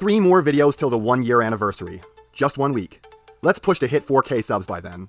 3 more videos till the 1-year anniversary. Just 1 week. Let's push to hit 4K subs by then.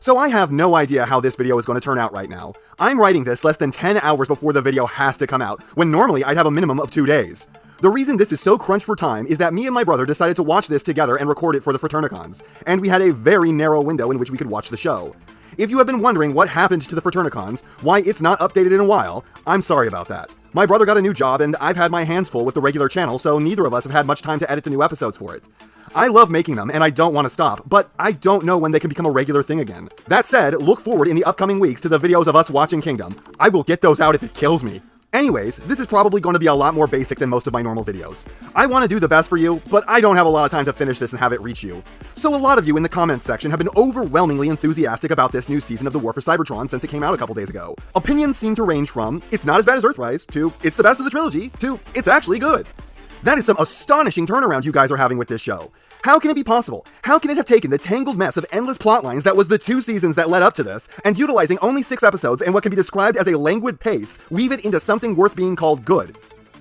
So I have no idea how this video is going to turn out right now. I'm writing this less than 10 hours before the video has to come out, when normally I'd have a minimum of 2 days. The reason this is so crunched for time is that me and my brother decided to watch this together and record it for the Fraternacons, and we had a very narrow window in which we could watch the show. If you have been wondering what happened to the Fraternacons, why it's not updated in a while, I'm sorry about that. My brother got a new job and I've had my hands full with the regular channel, so neither of us have had much time to edit the new episodes for it. I love making them and I don't want to stop, but I don't know when they can become a regular thing again. That said, look forward in the upcoming weeks to the videos of us watching Kingdom. I will get those out if it kills me. Anyways, this is probably going to be a lot more basic than most of my normal videos. I want to do the best for you, but I don't have a lot of time to finish this and have it reach you. So a lot of you in the comments section have been overwhelmingly enthusiastic about this new season of the War for Cybertron since it came out a couple days ago. Opinions seem to range from, it's not as bad as Earthrise, to, it's the best of the trilogy, to, it's actually good. That is some astonishing turnaround you guys are having with this show. How can it be possible? How can it have taken the tangled mess of endless plot lines that was the 2 seasons that led up to this, and utilizing only 6 episodes and what can be described as a languid pace, weave it into something worth being called good?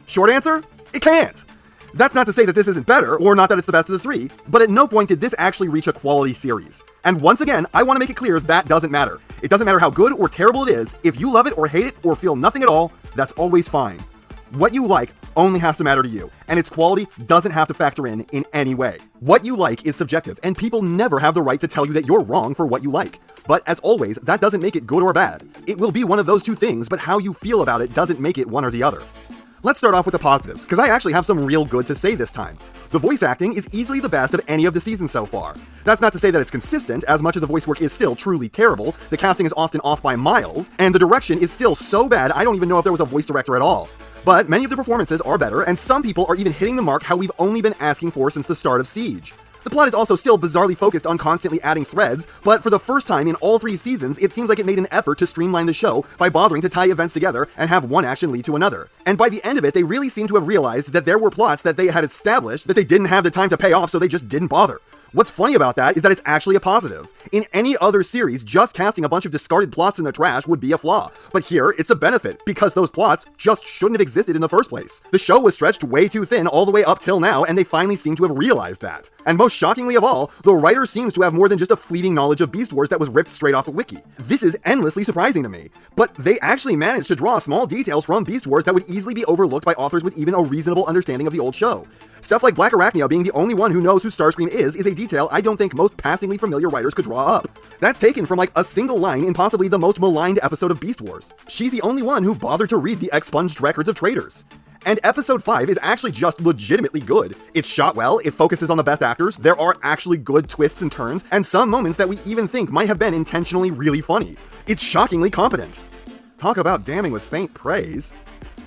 Short answer? It can't! That's not to say that this isn't better, or not that it's the best of the 3, but at no point did this actually reach a quality series. And once again, I want to make it clear that doesn't matter. It doesn't matter how good or terrible it is, if you love it or hate it or feel nothing at all, that's always fine. What you like only has to matter to you, and its quality doesn't have to factor in any way. What you like is subjective, and people never have the right to tell you that you're wrong for what you like. But as always, that doesn't make it good or bad. It will be one of those 2 things, but how you feel about it doesn't make it one or the other. Let's start off with the positives, because I actually have some real good to say this time. The voice acting is easily the best of any of the seasons so far. That's not to say that it's consistent, as much of the voice work is still truly terrible, the casting is often off by miles, and the direction is still so bad I don't even know if there was a voice director at all. But many of the performances are better, and some people are even hitting the mark how we've only been asking for since the start of Siege. The plot is also still bizarrely focused on constantly adding threads, but for the first time in all 3 seasons, it seems like it made an effort to streamline the show by bothering to tie events together and have one action lead to another. And by the end of it, they really seem to have realized that there were plots that they had established that they didn't have the time to pay off, so they just didn't bother. What's funny about that is that it's actually a positive. In any other series, just casting a bunch of discarded plots in the trash would be a flaw. But here, it's a benefit, because those plots just shouldn't have existed in the first place. The show was stretched way too thin all the way up till now, and they finally seem to have realized that. And most shockingly of all, the writer seems to have more than just a fleeting knowledge of Beast Wars that was ripped straight off the wiki. This is endlessly surprising to me. But they actually managed to draw small details from Beast Wars that would easily be overlooked by authors with even a reasonable understanding of the old show. Stuff like Black Arachnia being the only one who knows who Starscream is a detail I don't think most passingly familiar writers could draw up. That's taken from like a single line in possibly the most maligned episode of Beast Wars. She's the only one who bothered to read the expunged records of traitors. And episode 5 is actually just legitimately good. It's shot well, it focuses on the best actors, there are actually good twists and turns, and some moments that we even think might have been intentionally really funny. It's shockingly competent. Talk about damning with faint praise.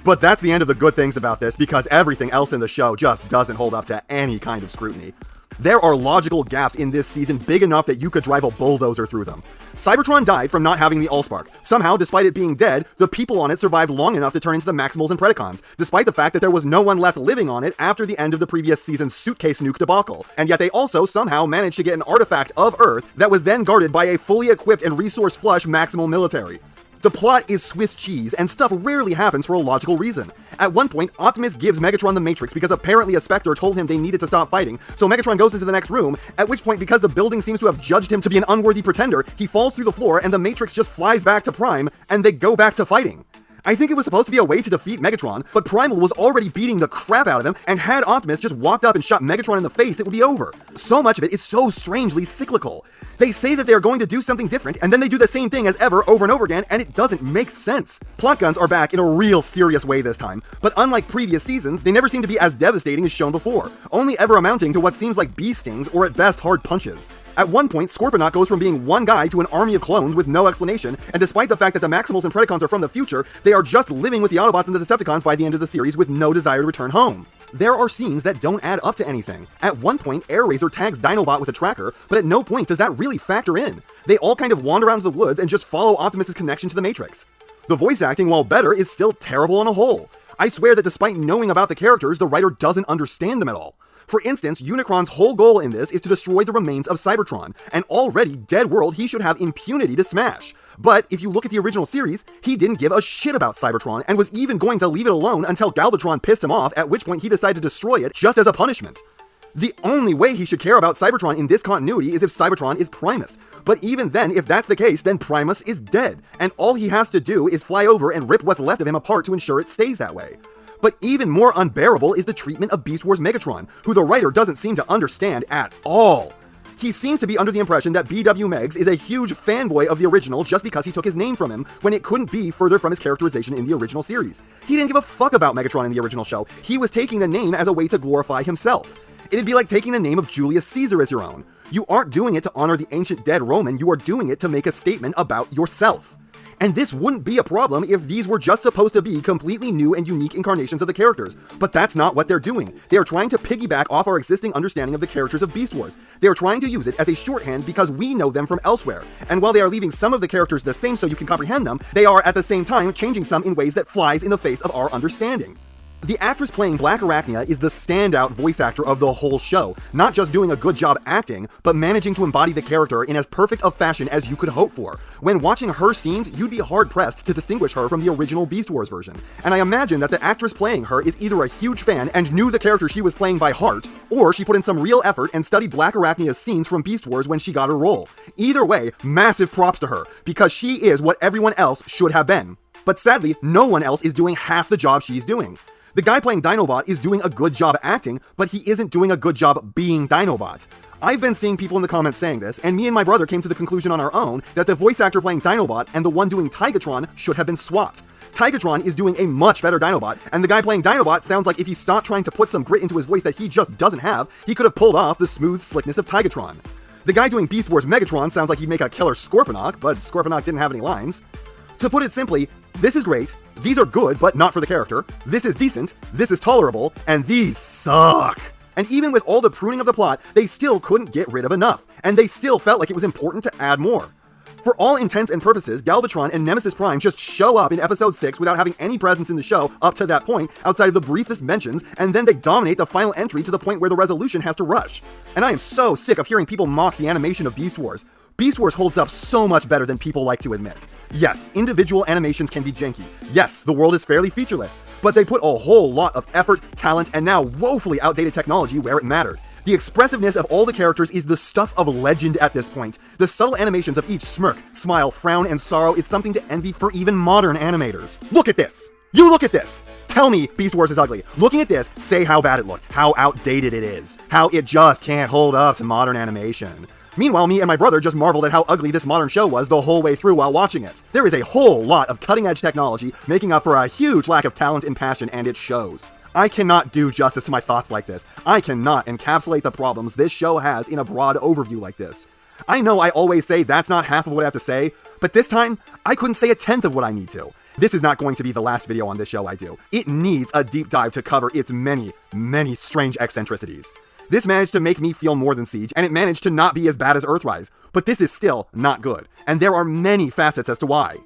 But that's the end of the good things about this, because everything else in the show just doesn't hold up to any kind of scrutiny. There are logical gaps in this season big enough that you could drive a bulldozer through them. Cybertron died from not having the Allspark. Somehow, despite it being dead, the people on it survived long enough to turn into the Maximals and Predacons, despite the fact that there was no one left living on it after the end of the previous season's suitcase nuke debacle. And yet they also somehow managed to get an artifact of Earth that was then guarded by a fully equipped and resource-flush Maximal military. The plot is Swiss cheese, and stuff rarely happens for a logical reason. At one point, Optimus gives Megatron the Matrix because apparently a Spectre told him they needed to stop fighting, so Megatron goes into the next room, at which point, because the building seems to have judged him to be an unworthy pretender, he falls through the floor and the Matrix just flies back to Prime, and they go back to fighting. I think it was supposed to be a way to defeat Megatron, but Primal was already beating the crap out of him, and had Optimus just walked up and shot Megatron in the face, it would be over. So much of it is so strangely cyclical. They say that they are going to do something different, and then they do the same thing as ever over and over again, and it doesn't make sense. Plot guns are back in a real serious way this time, but unlike previous seasons, they never seem to be as devastating as shown before, only ever amounting to what seems like bee stings or at best hard punches. At one point, Scorponok goes from being one guy to an army of clones with no explanation, and despite the fact that the Maximals and Predacons are from the future, they are just living with the Autobots and the Decepticons by the end of the series with no desire to return home. There are scenes that don't add up to anything. At one point, Airraiser tags Dinobot with a tracker, but at no point does that really factor in. They all kind of wander around the woods and just follow Optimus' connection to the Matrix. The voice acting, while better, is still terrible on a whole. I swear that despite knowing about the characters, the writer doesn't understand them at all. For instance, Unicron's whole goal in this is to destroy the remains of Cybertron, an already dead world he should have impunity to smash. But if you look at the original series, he didn't give a shit about Cybertron and was even going to leave it alone until Galvatron pissed him off, at which point he decided to destroy it just as a punishment. The only way he should care about Cybertron in this continuity is if Cybertron is Primus. But even then, if that's the case, then Primus is dead, and all he has to do is fly over and rip what's left of him apart to ensure it stays that way. But even more unbearable is the treatment of Beast Wars Megatron, who the writer doesn't seem to understand at all. He seems to be under the impression that BW Meggs is a huge fanboy of the original just because he took his name from him, when it couldn't be further from his characterization in the original series. He didn't give a fuck about Megatron in the original show. He was taking the name as a way to glorify himself. It'd be like taking the name of Julius Caesar as your own. You aren't doing it to honor the ancient dead Roman, you are doing it to make a statement about yourself. And this wouldn't be a problem if these were just supposed to be completely new and unique incarnations of the characters, but that's not what they're doing. They are trying to piggyback off our existing understanding of the characters of Beast Wars. They are trying to use it as a shorthand because we know them from elsewhere, and while they are leaving some of the characters the same so you can comprehend them, they are at the same time changing some in ways that flies in the face of our understanding. The actress playing Black Arachnia is the standout voice actor of the whole show, not just doing a good job acting, but managing to embody the character in as perfect a fashion as you could hope for. When watching her scenes, you'd be hard-pressed to distinguish her from the original Beast Wars version. And I imagine that the actress playing her is either a huge fan and knew the character she was playing by heart, or she put in some real effort and studied Black Arachnia's scenes from Beast Wars when she got her role. Either way, massive props to her, because she is what everyone else should have been. But sadly, no one else is doing half the job she's doing. The guy playing Dinobot is doing a good job acting, but he isn't doing a good job being Dinobot. I've been seeing people in the comments saying this, and me and my brother came to the conclusion on our own that the voice actor playing Dinobot and the one doing Tigatron should have been swapped. Tigatron is doing a much better Dinobot, and the guy playing Dinobot sounds like if he stopped trying to put some grit into his voice that he just doesn't have, he could have pulled off the smooth slickness of Tigatron. The guy doing Beast Wars Megatron sounds like he'd make a killer Scorponok, but Scorponok didn't have any lines. To put it simply, this is great, these are good but not for the character, this is decent, this is tolerable, and these suck. And even with all the pruning of the plot, they still couldn't get rid of enough, and they still felt like it was important to add more. For all intents and purposes, Galvatron and Nemesis Prime just show up in episode 6 without having any presence in the show up to that point, outside of the briefest mentions, and then they dominate the final entry to the point where the resolution has to rush. And I am so sick of hearing people mock the animation of Beast Wars. Beast Wars holds up so much better than people like to admit. Yes, individual animations can be janky. Yes, the world is fairly featureless, but they put a whole lot of effort, talent, and now woefully outdated technology where it mattered. The expressiveness of all the characters is the stuff of legend at this point. The subtle animations of each smirk, smile, frown, and sorrow is something to envy for even modern animators. Look at this! You look at this! Tell me Beast Wars is ugly. Looking at this, say how bad it looked, how outdated it is, how it just can't hold up to modern animation. Meanwhile, me and my brother just marveled at how ugly this modern show was the whole way through while watching it. There is a whole lot of cutting-edge technology making up for a huge lack of talent and passion, and it shows. I cannot do justice to my thoughts like this. I cannot encapsulate the problems this show has in a broad overview like this. I know I always say that's not half of what I have to say, but this time, I couldn't say a tenth of what I need to. This is not going to be the last video on this show I do. It needs a deep dive to cover its many, many strange eccentricities. This managed to make me feel more than Siege, and it managed to not be as bad as Earthrise, but this is still not good, and there are many facets as to why.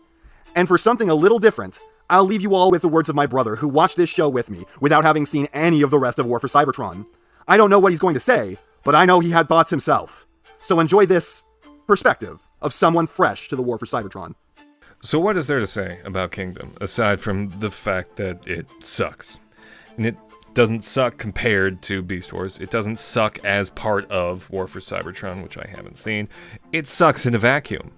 And for something a little different, I'll leave you all with the words of my brother who watched this show with me without having seen any of the rest of War for Cybertron. I don't know what he's going to say, but I know he had thoughts himself. So enjoy this perspective of someone fresh to the War for Cybertron. So what is there to say about Kingdom, aside from the fact that it sucks? And it doesn't suck compared to Beast Wars. It doesn't suck as part of War for Cybertron, which I haven't seen. It sucks in a vacuum.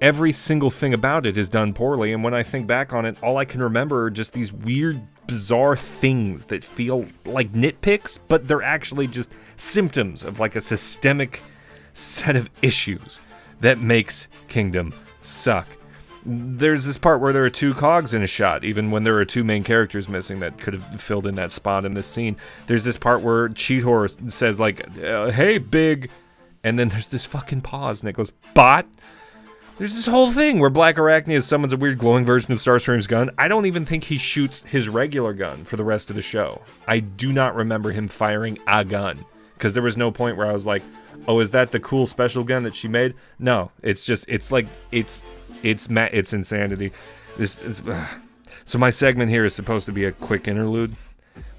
Every single thing about it is done poorly, and when I think back on it, all I can remember are just these weird, bizarre things that feel like nitpicks, but they're actually just symptoms of like a systemic set of issues that makes Kingdom suck. There's this part where there are two cogs in a shot, even when there are two main characters missing that could have filled in that spot in this scene. There's this part where Cheetor says like, hey, big, and then there's this fucking pause, and it goes, bot? There's this whole thing where Black Arachnia summons a weird glowing version of Starscream's gun. I don't even think he shoots his regular gun for the rest of the show. I do not remember him firing a gun, because there was no point where I was like, oh, is that the cool special gun that she made? No, it's just, it's insanity. This is, so my segment here is supposed to be a quick interlude,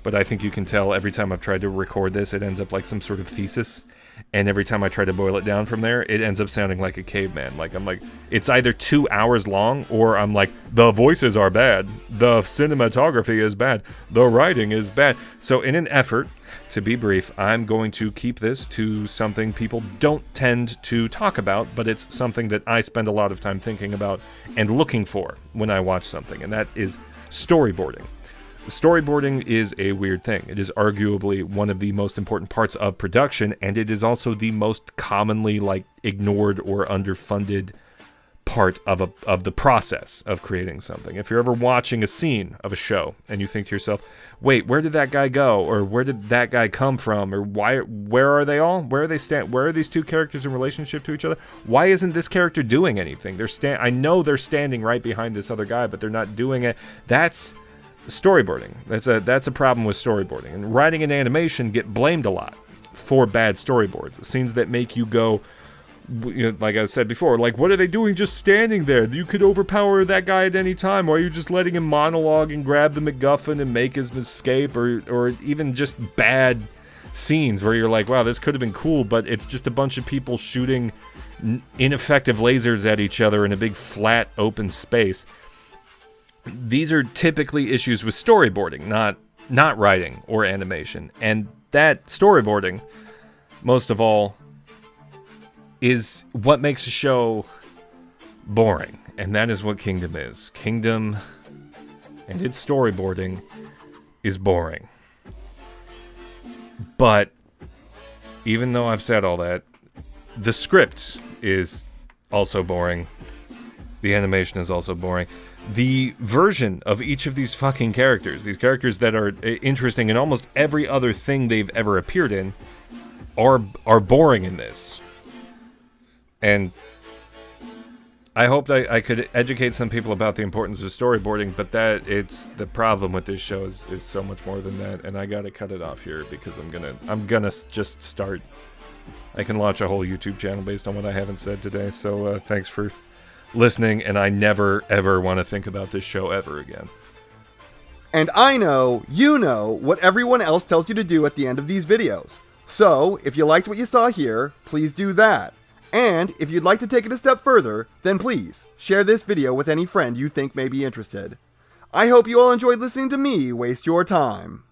but I think you can tell every time I've tried to record this, it ends up like some sort of thesis. And every time I try to boil it down from there, it ends up sounding like a caveman. Like, I'm like, it's either 2 hours long, or I'm like, the voices are bad, the cinematography is bad, the writing is bad. So in an effort to be brief, I'm going to keep this to something people don't tend to talk about, but it's something that I spend a lot of time thinking about and looking for when I watch something, and that is storyboarding. Storyboarding is a weird thing. It is arguably one of the most important parts of production, and it is also the most commonly ignored or underfunded part of the process of creating something. If you're ever watching a scene of a show and you think to yourself, wait, where did that guy go? Or where did that guy come from? Or where are they all? Where are they where are these two characters in relationship to each other? Why isn't this character doing anything? I know they're standing right behind this other guy, but they're not doing it. That's storyboarding. That's a problem with storyboarding. And writing and animation get blamed a lot for bad storyboards. Scenes that make you go, like I said before, like, what are they doing just standing there? You could overpower that guy at any time. Why are you just letting him monologue and grab the MacGuffin and make his escape? Or even just bad scenes where you're like, wow, this could have been cool, but it's just a bunch of people shooting ineffective lasers at each other in a big flat open space. These are typically issues with storyboarding, not writing or animation. And that storyboarding, most of all, is what makes a show boring. And that is what Kingdom is. Kingdom and its storyboarding is boring. But even though I've said all that, the script is also boring. The animation is also boring. The version of each of these fucking characters, these characters that are interesting in almost every other thing they've ever appeared in, are boring in this. And I hoped I could educate some people about the importance of storyboarding, but it's the problem with this show is so much more than that, and I gotta cut it off here because I'm gonna just start. I can launch a whole YouTube channel based on what I haven't said today. So thanks for listening, and I never ever want to think about this show ever again. And I know you know what everyone else tells you to do at the end of these videos. So if you liked what you saw here, please do that. And if you'd like to take it a step further, then please share this video with any friend you think may be interested. I hope you all enjoyed listening to me waste your time.